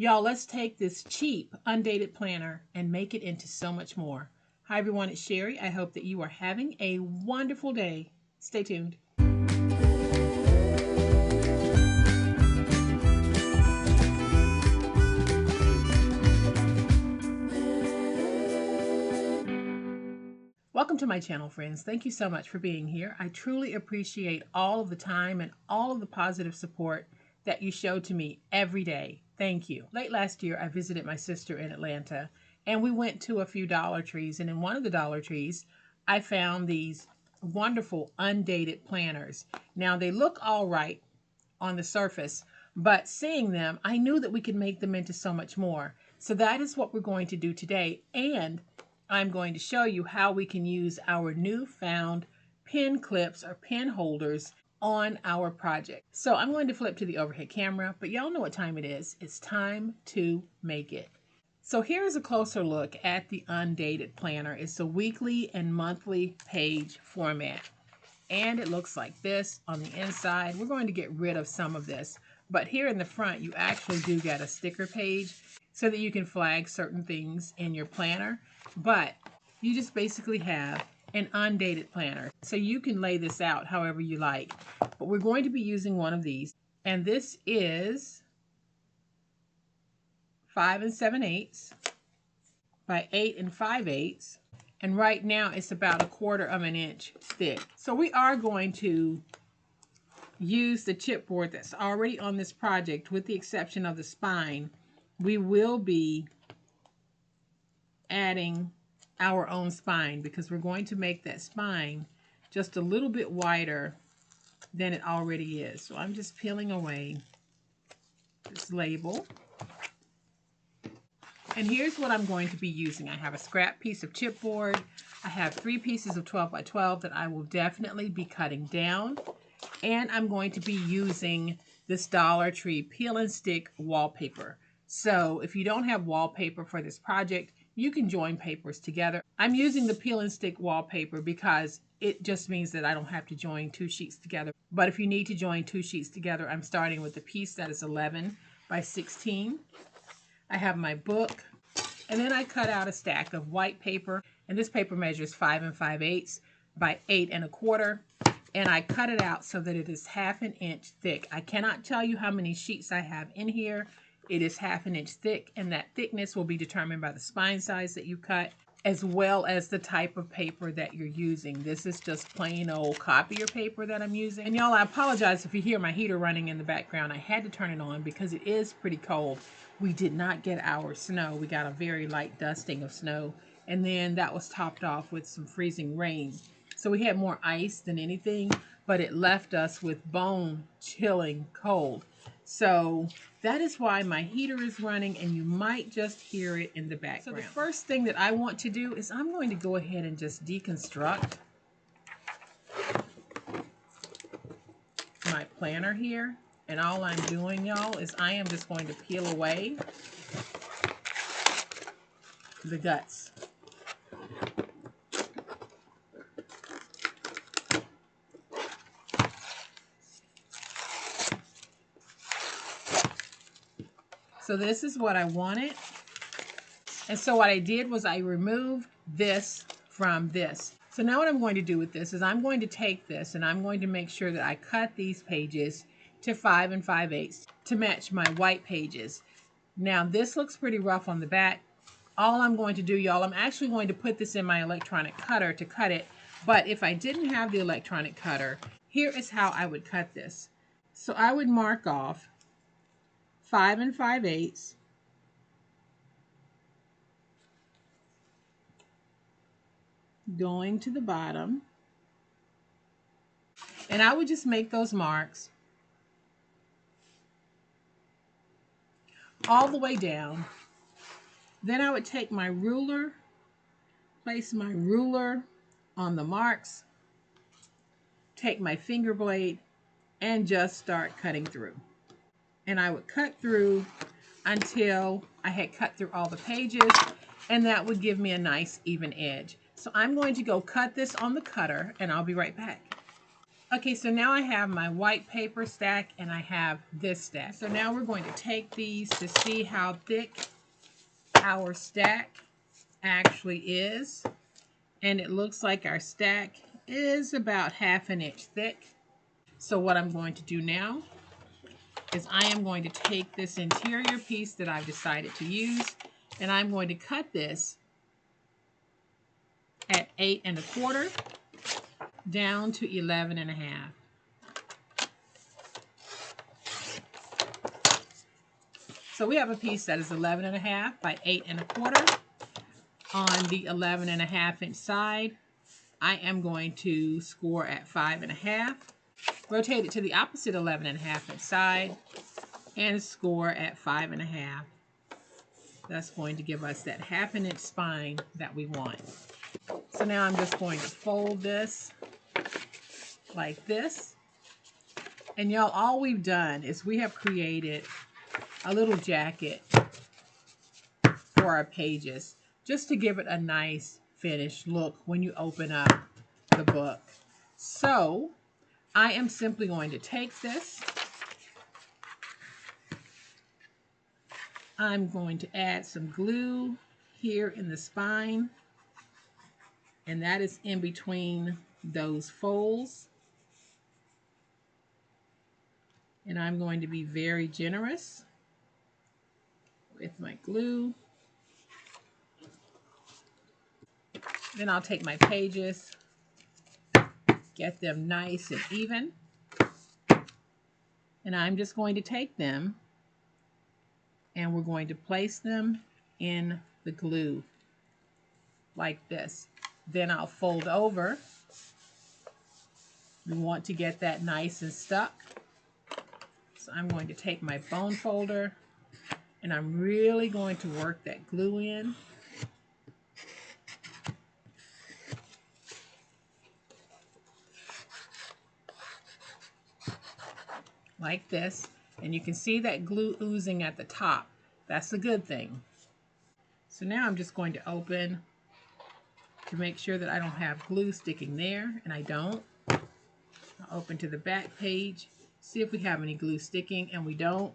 Y'all, let's take this cheap, undated planner and make it into so much more. Hi everyone, it's Sherry. I hope that you are having a wonderful day. Stay tuned. Welcome to my channel, friends. Thank you so much for being here. I truly appreciate all of the time and all of the positive support that you show to me every day. Thank you. Late last year, I visited my sister in Atlanta, and we went to a few Dollar Trees, and in one of the Dollar Trees, I found these wonderful undated planners. Now, they look all right on the surface, but seeing them, I knew that we could make them into so much more. So that is what we're going to do today, and I'm going to show you how we can use our newfound pen clips or pen holders on our project. So I'm going to flip to the overhead camera, but y'all know what time it is. It's time to make it. So here's a closer look at the undated planner. It's a weekly and monthly page format, and it looks like this on the inside. We're going to get rid of some of this, but here in the front, you actually do get a sticker page so that you can flag certain things in your planner, but you just basically have an undated planner. So you can lay this out however you like, but we're going to be using one of these, and this is 5 7/8 by 8 5/8, and right now it's about 1/4 of an inch thick. So we are going to use the chipboard that's already on this project, with the exception of the spine. We will be adding our own spine because we're going to make that spine just a little bit wider than it already is. So I'm just peeling away this label. And here's what I'm going to be using. I have a scrap piece of chipboard. I have 3 pieces of 12 by 12 that I will definitely be cutting down. And I'm going to be using this Dollar Tree peel and stick wallpaper. So if you don't have wallpaper for this project, you can join papers together. I'm using the peel and stick wallpaper because it just means that I don't have to join 2 sheets together. But if you need to join 2 sheets together, I'm starting with a piece that is 11 by 16. I have my book, and then I cut out a stack of white paper, and this paper measures 5 5/8 by 8 1/4, and I cut it out so that it is 1/2 inch thick. I cannot tell you how many sheets I have in here. It is 1/2 inch thick, and that thickness will be determined by the spine size that you cut, as well as the type of paper that you're using. This is just plain old copier paper that I'm using. And y'all, I apologize if you hear my heater running in the background. I had to turn it on because it is pretty cold. We did not get our snow. We got a very light dusting of snow, and then that was topped off with some freezing rain. So we had more ice than anything, but it left us with bone-chilling cold. So that is why my heater is running, and you might just hear it in the background. So the first thing that I want to do is I'm going to go ahead and just deconstruct my planner here. And all I'm doing, y'all, is I am just going to peel away the guts. So this is what I wanted. And so what I did was I removed this from this. So now what I'm going to do with this is I'm going to take this and I'm going to make sure that I cut these pages to 5 5/8 to match my white pages. Now this looks pretty rough on the back. All I'm going to do, y'all, I'm actually going to put this in my electronic cutter to cut it. But if I didn't have the electronic cutter, here is how I would cut this. So I would mark off 5 5/8, going to the bottom, and I would just make those marks all the way down. Then I would take my ruler, place my ruler on the marks, take my finger blade, and just start cutting through. And I would cut through until I had cut through all the pages, and that would give me a nice even edge. So I'm going to go cut this on the cutter, and I'll be right back. Okay, so now I have my white paper stack and I have this stack. So now we're going to take these to see how thick our stack actually is. And it looks like our stack is about 1/2 inch thick. So what I'm going to do now is I am going to take this interior piece that I've decided to use, and I'm going to cut this at 8 1/4 down to 11 1/2. So we have a piece that is 11 1/2 by 8 1/4. On the 11 1/2 inch side, I am going to score at 5 1/2. Rotate it to the opposite 11 1/2 inch side and score at 5 1/2. That's going to give us that 1/2 inch spine that we want. So now I'm just going to fold this like this. And y'all, all we've done is we have created a little jacket for our pages just to give it a nice finished look when you open up the book. So I am simply going to take this. I'm going to add some glue here in the spine, and that is in between those folds. And I'm going to be very generous with my glue. Then I'll take my pages, get them nice and even, and I'm just going to take them and we're going to place them in the glue like this. Then I'll fold over. We want to get that nice and stuck. So I'm going to take my bone folder and I'm really going to work that glue in. Like this. And you can see that glue oozing at the top. That's a good thing. So now I'm just going to open to make sure that I don't have glue sticking there, and I don't. I'll open to the back page, see if we have any glue sticking, and we don't.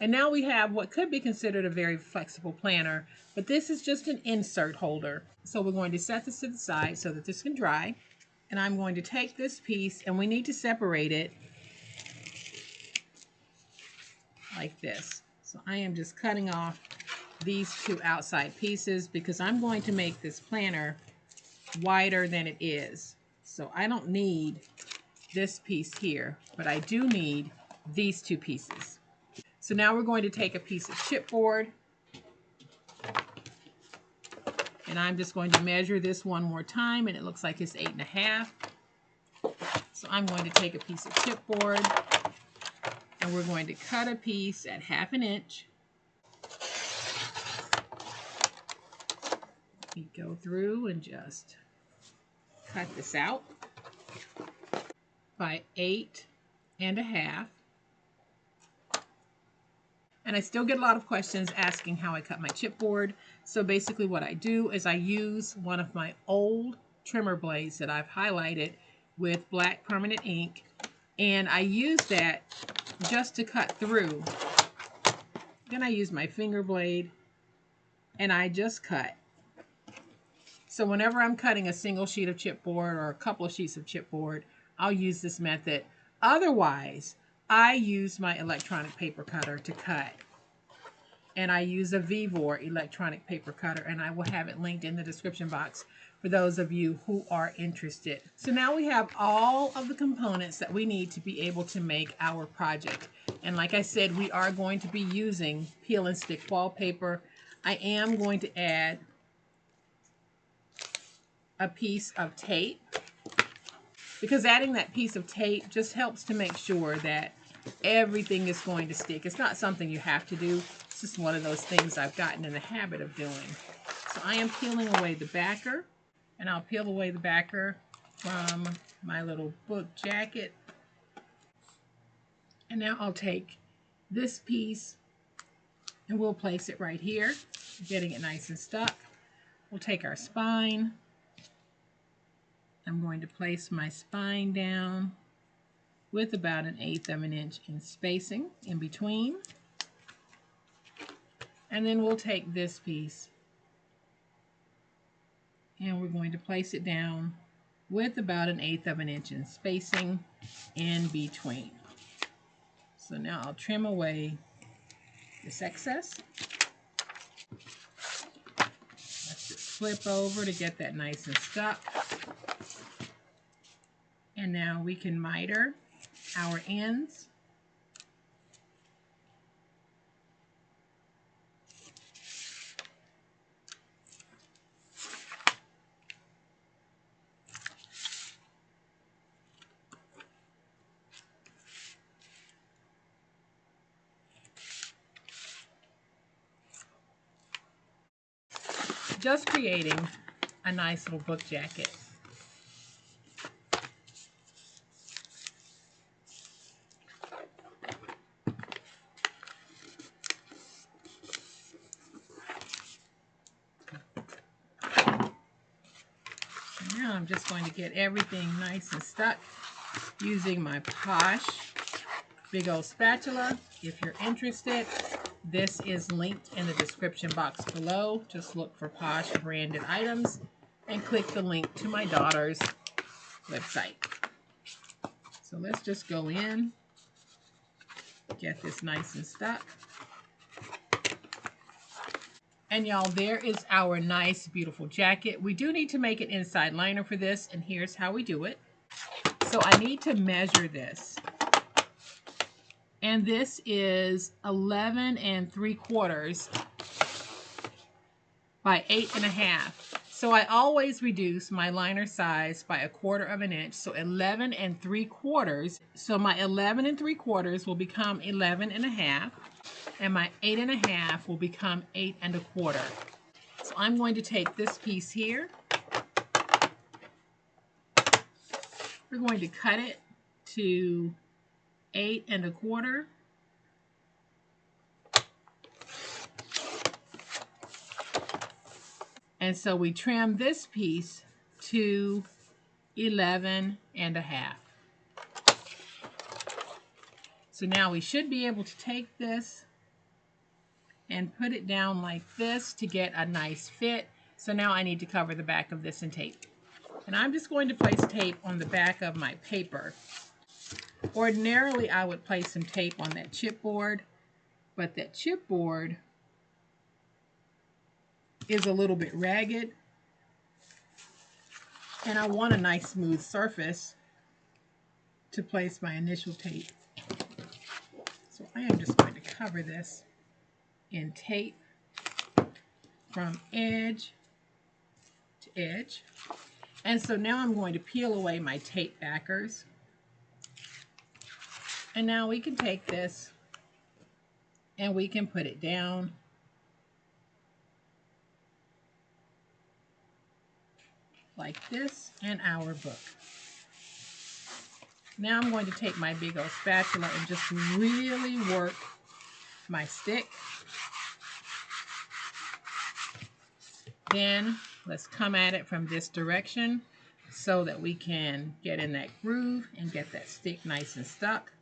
And now we have what could be considered a very flexible planner, but this is just an insert holder. So we're going to set this to the side so that this can dry. And I'm going to take this piece, and we need to separate it like this. So I am just cutting off these two outside pieces because I'm going to make this planner wider than it is. So I don't need this piece here, but I do need these two pieces. So now we're going to take a piece of chipboard, and I'm just going to measure this one more time, and it looks like it's 8 1/2. So I'm going to take a piece of chipboard, and we're going to cut a piece at 1/2 inch. We go through and just cut this out by 8 1/2. And I still get a lot of questions asking how I cut my chipboard. So basically what I do is I use one of my old trimmer blades that I've highlighted with black permanent ink, and I use that just to cut through. Then I use my finger blade and I just cut. So whenever I'm cutting a single sheet of chipboard or a couple of sheets of chipboard, I'll use this method. Otherwise, I use my electronic paper cutter to cut. And I use a Vevor electronic paper cutter, and I will have it linked in the description box for those of you who are interested. So now we have all of the components that we need to be able to make our project. And like I said, we are going to be using peel and stick wallpaper. I am going to add a piece of tape, because adding that piece of tape just helps to make sure that everything is going to stick. It's not something you have to do. It's just one of those things I've gotten in the habit of doing. So I am peeling away the backer, and I'll peel away the backer from my little book jacket. And now I'll take this piece and we'll place it right here, getting it nice and stuck. We'll take our spine I'm going to place my spine down with about 1/8 of an inch in spacing in between. And then we'll take this piece and we're going to place it down with about 1/8 of an inch in spacing in between. So now I'll trim away this excess. Let's just flip over to get that nice and stuck. And now we can miter our ends. Just creating a nice little book jacket. Now I'm just going to get everything nice and stuck using my Posh big old spatula. If you're interested, this is linked in the description box below. Just look for Posh branded items and click the link to my daughter's website. So let's just go in, get this nice and stuck. And y'all, there is our nice, beautiful jacket. We do need to make an inside liner for this, and here's how we do it. So I need to measure this. And this is 11 3/4 by 8 1/2. So I always reduce my liner size by 1/4 of an inch. So 11 3/4. So my 11 3/4 will become 11 1/2. And my 8 1/2 will become 8 1/4. So I'm going to take this piece here. We're going to cut it to 8 1/4. And so we trim this piece to 11 1/2. So now we should be able to take this and put it down like this to get a nice fit. So now I need to cover the back of this in tape. And I'm just going to place tape on the back of my paper. Ordinarily, I would place some tape on that chipboard, but that chipboard is a little bit ragged. And I want a nice smooth surface to place my initial tape. So I am just going to cover this in tape from edge to edge. And so now I'm going to peel away my tape backers. And now we can take this and we can put it down like this in our book. Now I'm going to take my big old spatula and just really work my stick. Then let's come at it from this direction so that we can get in that groove and get that stick nice and stuck.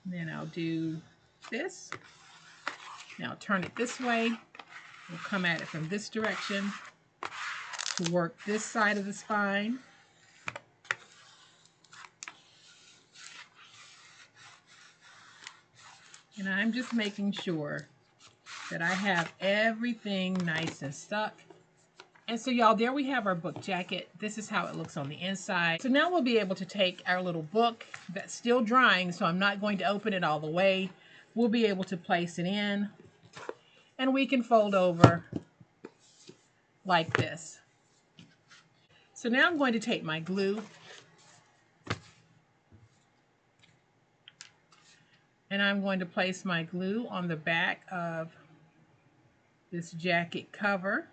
Then I'll do this. Now turn it this way. We'll come at it from this direction to work this side of the spine. And I'm just making sure that I have everything nice and stuck. And so y'all, there we have our book jacket. This is how it looks on the inside. So now we'll be able to take our little book that's still drying, so I'm not going to open it all the way. We'll be able to place it in, and we can fold over like this. So now I'm going to take my glue and I'm going to place my glue on the back of this jacket cover.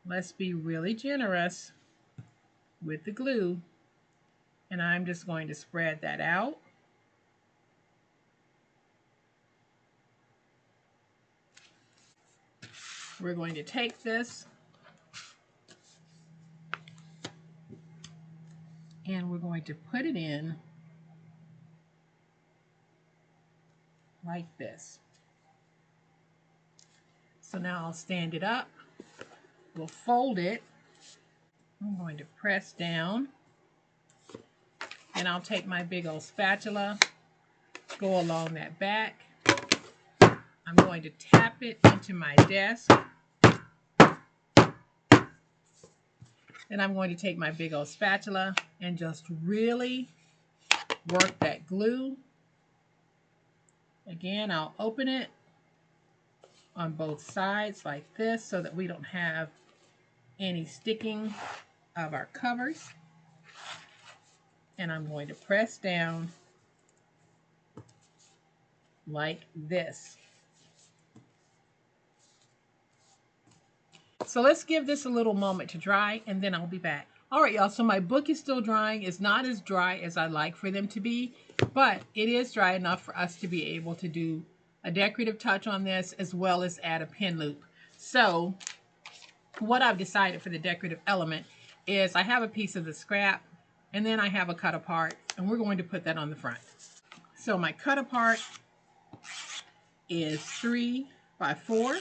Let's be really generous with the glue, and I'm just going to spread that out. We're going to take this and we're going to put it in like this. So now I'll stand it up. We'll fold it. I'm going to press down, and I'll take my big old spatula, go along that back. I'm going to tap it into my desk. Then I'm going to take my big old spatula and just really work that glue. Again, I'll open it on both sides like this so that we don't have any sticking of our covers. And I'm going to press down like this. So let's give this a little moment to dry, and then I'll be back. All right, y'all, so my book is still drying. It's not as dry as I like for them to be, but it is dry enough for us to be able to do a decorative touch on this as well as add a pin loop. So what I've decided for the decorative element is I have a piece of the scrap, and then I have a cut apart, and we're going to put that on the front. So my cut apart is 3 by 4.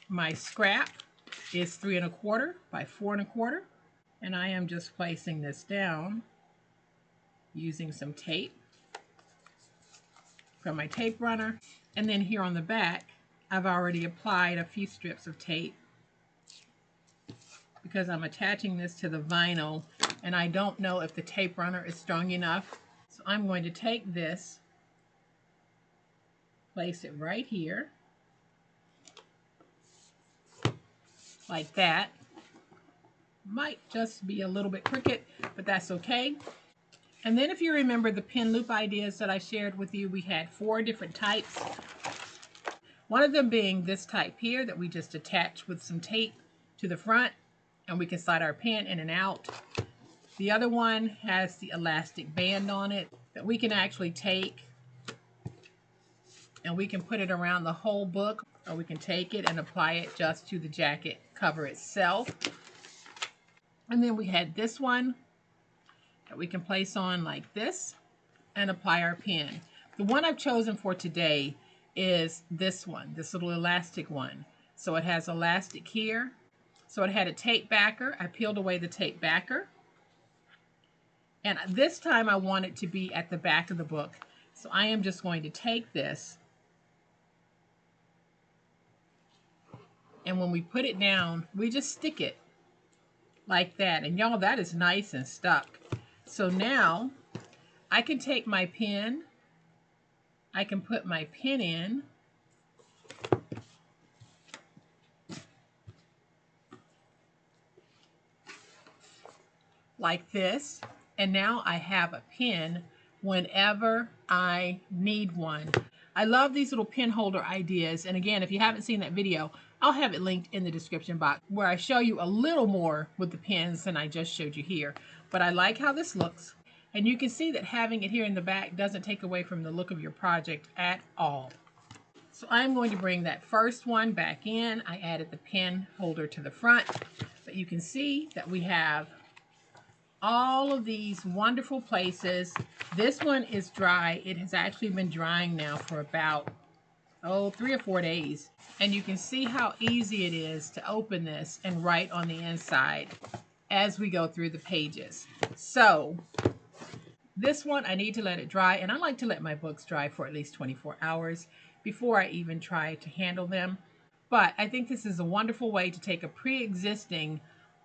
My scrap is 3 1/4 by 4 1/4, and I am just placing this down using some tape from my tape runner. And then here on the back, I've already applied a few strips of tape because I'm attaching this to the vinyl, and I don't know if the tape runner is strong enough. So I'm going to take this, place it right here, like that. Might just be a little bit crooked, but that's okay. And then if you remember the pin loop ideas that I shared with you, we had 4 different types. One of them being this type here that we just attach with some tape to the front, and we can slide our pin in and out. The other one has the elastic band on it that we can actually take and we can put it around the whole book, or we can take it and apply it just to the jacket cover itself. And then we had this one that we can place on like this and apply our pin. The one I've chosen for today is this one, this little elastic one. So it has elastic here. So it had a tape backer. I peeled away the tape backer. And this time I want it to be at the back of the book. So I am just going to take this, and when we put it down, we just stick it like that. And y'all, that is nice and stuck. So now I can take my pen, I can put my pen in, like this, and now I have a pen whenever I need one. I love these little pen holder ideas, and again, if you haven't seen that video, I'll have it linked in the description box where I show you a little more with the pens than I just showed you here. But I like how this looks, and you can see that having it here in the back doesn't take away from the look of your project at all. So I'm going to bring that first one back in. I added the pen holder to the front, but you can see that we have all of these wonderful places. This one is dry. It has actually been drying now for about 3 or 4 days, and you can see how easy it is to open this and write on the inside as we go through the pages. So this one, I need to let it dry, and I like to let my books dry for at least 24 hours before I even try to handle them. But I think this is a wonderful way to take a pre-existing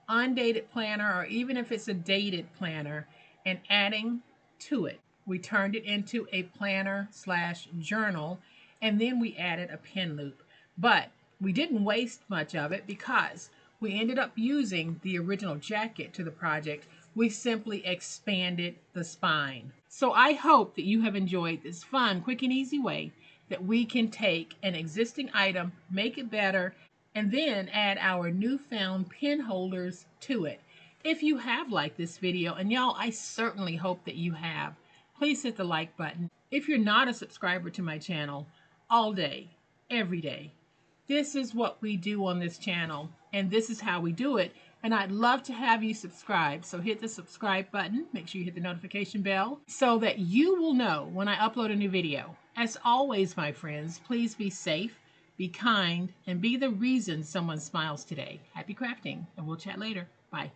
undated planner, or even if it's a dated planner, and adding to it. We turned it into a planner/journal, and then we added a pen loop. But we didn't waste much of it because we ended up using the original jacket to the project. We simply expanded the spine. So I hope that you have enjoyed this fun, quick, and easy way that we can take an existing item, make it better, and then add our newfound pen holders to it. If you have liked this video, and y'all, I certainly hope that you have, please hit the like button. If you're not a subscriber to my channel, all day, every day, this is what we do on this channel, and this is how we do it And I'd love to have you subscribe. So hit the subscribe button. Make sure you hit the notification bell so that you will know when I upload a new video. As always, my friends, please be safe, be kind, and be the reason someone smiles today. Happy crafting, and we'll chat later. Bye.